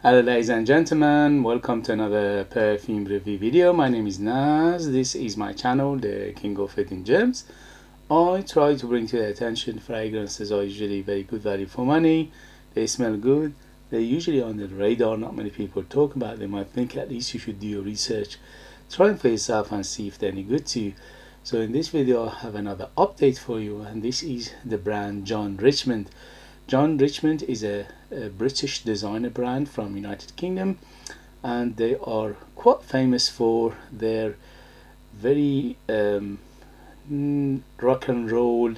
Hello ladies and gentlemen, welcome to another perfume review video. My name is Naz. This is my channel, the King of Hidden Gems. I try to bring to your attention fragrances are usually very good value for money. They smell good. They're usually on the radar, not many people talk about them. I think at least you should do your research. Try them for yourself and see if they're any good to you. So in this video I have another update for you, and this is the brand John Richmond. John Richmond is a British designer brand from United Kingdom, and they are quite famous for their very rock and roll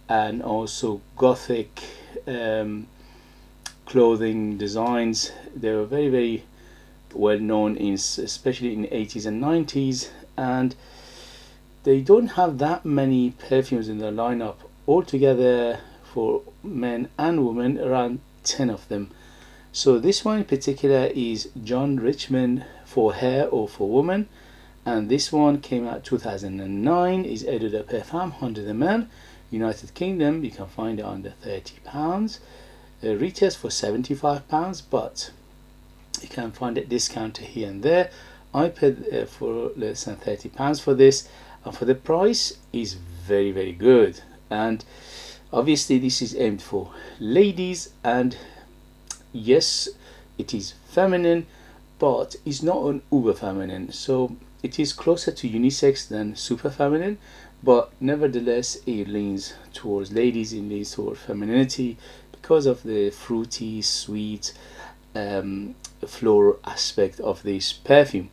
and also gothic clothing designs. They were very well known especially in the 80s and 90s, and they don't have that many perfumes in their lineup altogether. For men and women, around 10 of them. So this one in particular is John Richmond for hair or for woman, and this one came out 2009. Is Eau de Perfume 100ml, United Kingdom. You can find it under £30. It retails for £75, but you can find it discounted here and there. I paid for less than £30 for this, and for the price is very good. And obviously this is aimed for ladies, and yes, it is feminine, but it's not an uber feminine, so it is closer to unisex than super feminine, but nevertheless it leans towards ladies, in leans towards femininity because of the fruity, sweet, floral aspect of this perfume.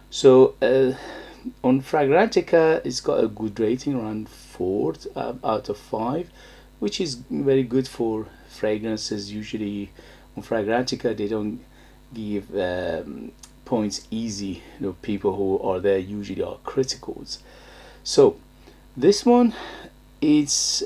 So on Fragrantica it's got a good rating, around 4 out of 5, which is very good for fragrances. Usually on Fragrantica they don't give points easy. People who are there usually are criticals. So this one, it's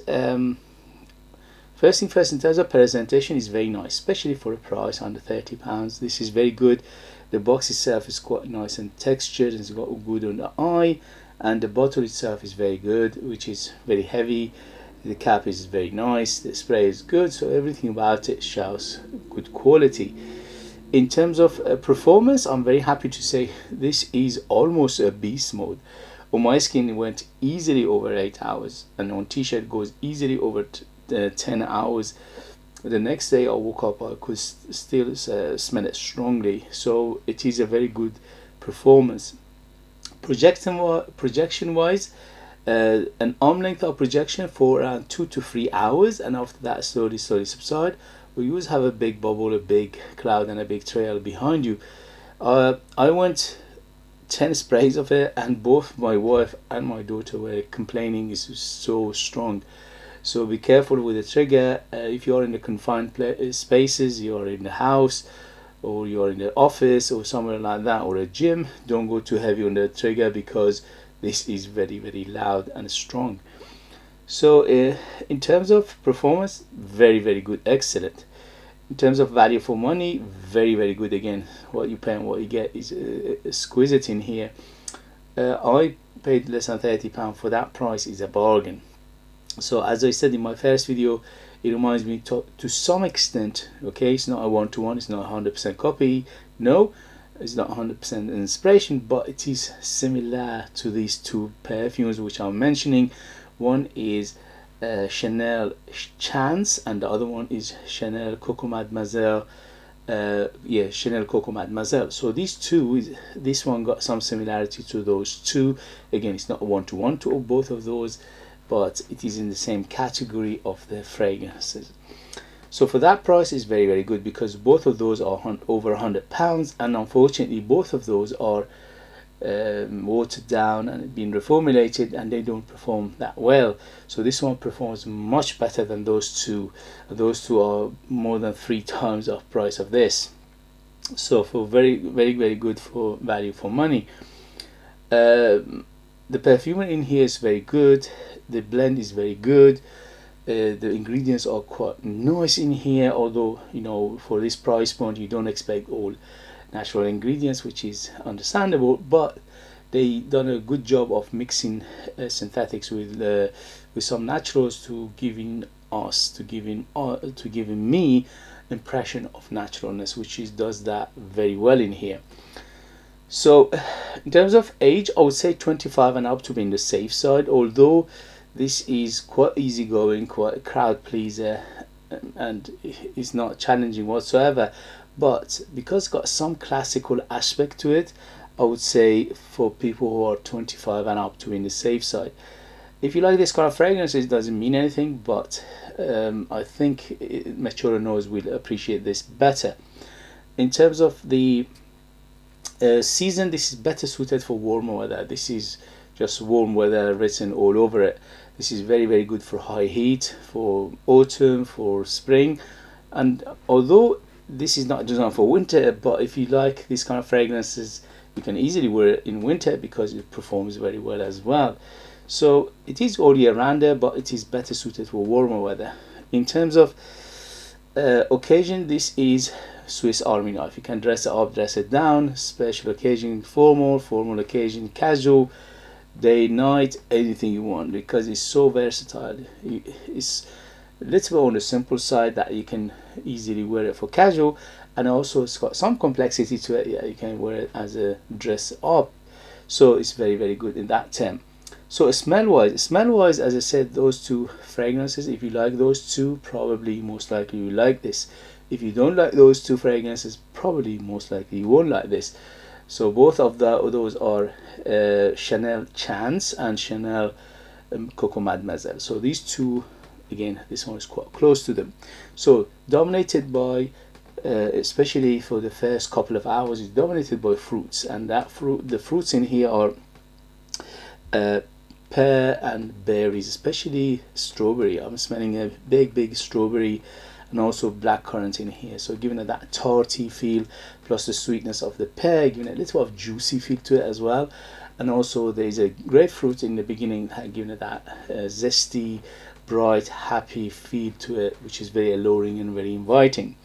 first thing first, in terms of presentation, is very nice, especially for a price under £30. This is very good. The box itself is quite nice and textured, and it's got good on the eye, and the bottle itself is very good, which is very heavy. The cap is very nice, the spray is good, so everything about it shows good quality. In terms of performance, I'm very happy to say this is almost a beast mode. On my skin it went easily over 8 hours, and on t-shirt goes easily over 10 hours. The next day I woke up, I could still smell it strongly, so it is a very good performance. Projection wise, an arm length of projection for around 2 to 3 hours, and after that slowly subside. We always have a big bubble, a big cloud, and a big trail behind you. I went 10 sprays of it, and both my wife and my daughter were complaining it's so strong. So be careful with the trigger. If you are in the confined spaces, you are in the house, or you are in the office or somewhere like that, or a gym, don't go too heavy on the trigger because this is very loud and strong. So in terms of performance, very good, excellent. In terms of value for money, very good. Again, what you pay and what you get is exquisite in here. I paid less than £30 for that. Price is a bargain. So as I said in my first video, it reminds me to some extent, okay, it's not a one-to-one, it's not 100% copy, no, it's not 100% inspiration, but it is similar to these two perfumes which I'm mentioning. One is Chanel Chance, and the other one is Chanel Coco Mademoiselle. Chanel Coco Mademoiselle. So these two, this one got some similarity to those two. Again, it's not a one-to-one to both of those, but it is in the same category of the fragrances. So for that price is very good, because both of those are over £100, and unfortunately both of those are watered down and been reformulated, and they don't perform that well. So this one performs much better than those two. Those two are more than 3 times the price of this. So for very good for value for money. The perfume in here is very good. The blend is very good. The ingredients are quite nice in here, although for this price point you don't expect all natural ingredients, which is understandable, but they done a good job of mixing synthetics with some naturals to giving me impression of naturalness, which does that very well in here. So in terms of age, I would say 25 and up to be in the safe side, although this is quite easygoing, quite a crowd pleaser, and it's not challenging whatsoever. But because it's got some classical aspect to it, I would say for people who are 25 and up to be in the safe side. If you like this kind of fragrance, it doesn't mean anything, but I think mature nose will appreciate this better. In terms of the season, this is better suited for warmer weather. This is just warm weather written all over it. This is very, very good for high heat, for autumn, for spring. And although this is not designed for winter, but if you like these kind of fragrances, you can easily wear it in winter because it performs very well as well. So it is all year rounder, but it is better suited for warmer weather. In terms of occasion, this is Swiss Army knife. You can dress it up, dress it down, special occasion, formal occasion, casual, day, night, anything you want, because it's so versatile. It's a little bit on the simple side that you can easily wear it for casual, and also it's got some complexity to it. Yeah, you can wear it as a dress up, so it's very, very good in that term. So smell wise, as I said, those two fragrances, if you like those two, probably most likely you like this. If you don't like those two fragrances, probably most likely you won't like this. So both of those are Chanel Chance and Chanel Coco Mademoiselle. So these two, again, this one is quite close to them. So dominated by, especially for the first couple of hours, is dominated by fruits, and the fruits in here are pear and berries, especially strawberry. I'm smelling a big strawberry, and also blackcurrant in here, so giving it that tarty feel, plus the sweetness of the pear, giving it a little bit of juicy feel to it as well. And also there's a grapefruit in the beginning, giving it that zesty, bright, happy feel to it, which is very alluring and very inviting.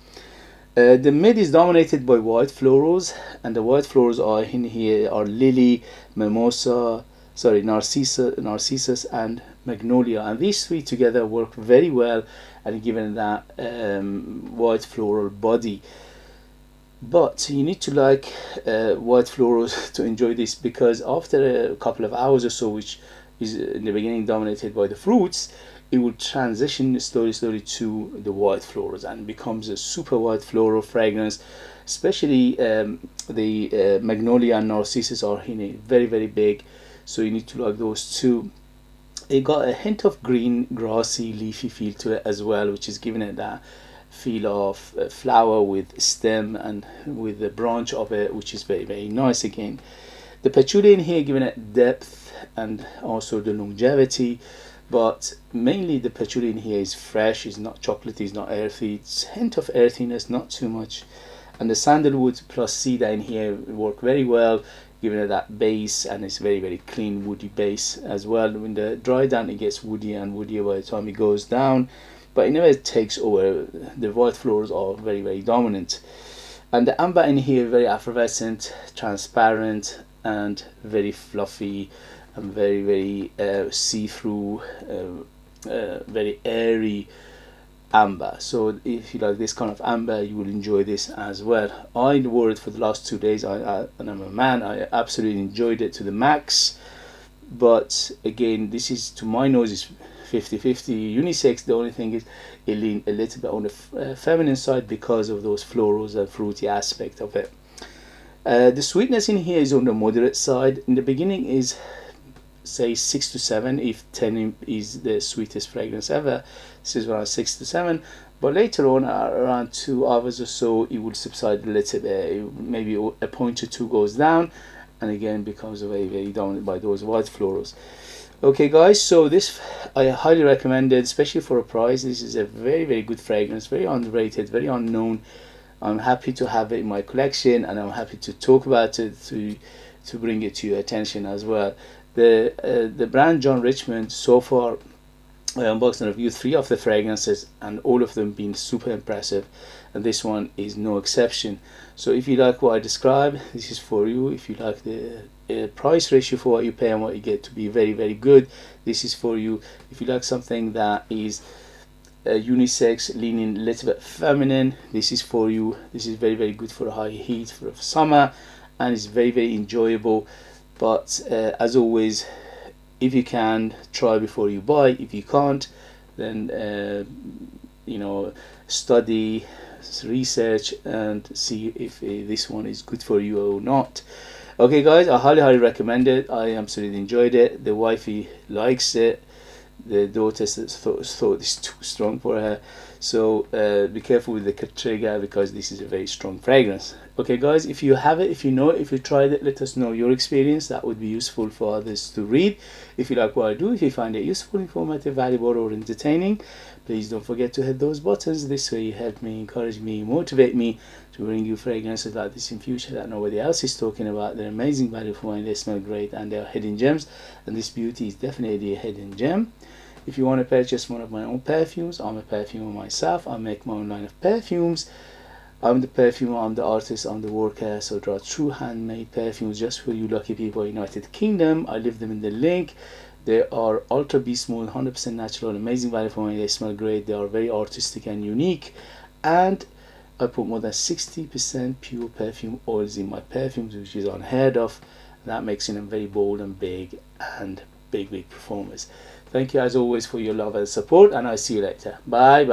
The mid is dominated by white florals, and the white florals are in here are lily, mimosa, narcissus and magnolia, and these three together work very well and given that white floral body. But you need to like white florals to enjoy this, because after a couple of hours or so, which is in the beginning dominated by the fruits, it will transition slowly to the white florals and becomes a super white floral fragrance. Especially the magnolia and narcissus are in it very big, so you need to like those two. It got a hint of green, grassy, leafy feel to it as well, which is giving it that feel of a flower with stem and with the branch of it, which is very nice again. The patchouli in here giving it depth and also the longevity, but mainly the patchouli in here is fresh, is not chocolatey, is not earthy. It's a hint of earthiness, not too much. And the sandalwood plus cedar in here work very well, giving it that base, and it's very clean woody base as well. When the dry down, it gets woodier and woodier by the time it goes down, but it never takes over. The white florals are very dominant, and the amber in here very effervescent, transparent, and very fluffy, and very see-through, very airy amber. So if you like this kind of amber, you will enjoy this as well. I wore it for the last 2 days, and I'm a man, I absolutely enjoyed it to the max. But again, this is, to my nose, is 50-50 unisex. The only thing is it lean a little bit on the feminine side because of those florals and fruity aspect of it. The sweetness in here is on the moderate side. In the beginning is say 6 to 7, if 10 is the sweetest fragrance ever. This is around 6 to 7, but later on around 2 hours or so, it will subside a little bit. Maybe a point or two goes down, and again becomes very dominant by those white florals. Okay guys, so this I highly recommend it, especially for a price. This is a very good fragrance, very underrated, very unknown. I'm happy to have it in my collection, and I'm happy to talk about it, to bring it to your attention as well. The brand John Richmond, so far I unboxed and reviewed 3 of the fragrances, and all of them been super impressive, and this one is no exception. So if you like what I described, this is for you. If you like the price ratio for what you pay and what you get to be very good, this is for you. If you like something that is unisex, leaning a little bit feminine. This is for you. This is very good for high heat for summer, and it's very enjoyable. But as always, if you can, try before you buy. If you can't, then you know, study, research, and see if this one is good for you or not. Okay guys, I highly recommend it. I absolutely enjoyed it. The wifey likes it. The daughter thought it's too strong for her, so be careful with the trigger, because this is a very strong fragrance. Okay guys, if you have it, if you know it, if you tried it, let us know your experience. That would be useful for others to read. If you like what I do, if you find it useful, informative, valuable, or entertaining, please don't forget to hit those buttons. This way you help me, encourage me, motivate me to bring you fragrances like this in future that nobody else is talking about. They're amazing value for money, they smell great, and they're hidden gems, and this beauty is definitely a hidden gem. If you want to purchase one of my own perfumes, I'm a perfumer myself. I make my own line of perfumes. I'm the perfumer, I'm the artist, I'm the worker. So there are true handmade perfumes just for you lucky people in United Kingdom. I leave them in the link. They are ultra beast mode, 100% natural, amazing value for money. They smell great. They are very artistic and unique. And I put more than 60% pure perfume oils in my perfumes, which is unheard of. That makes them very bold and big performers. Thank you as always for your love and support, and I'll see you later. Bye.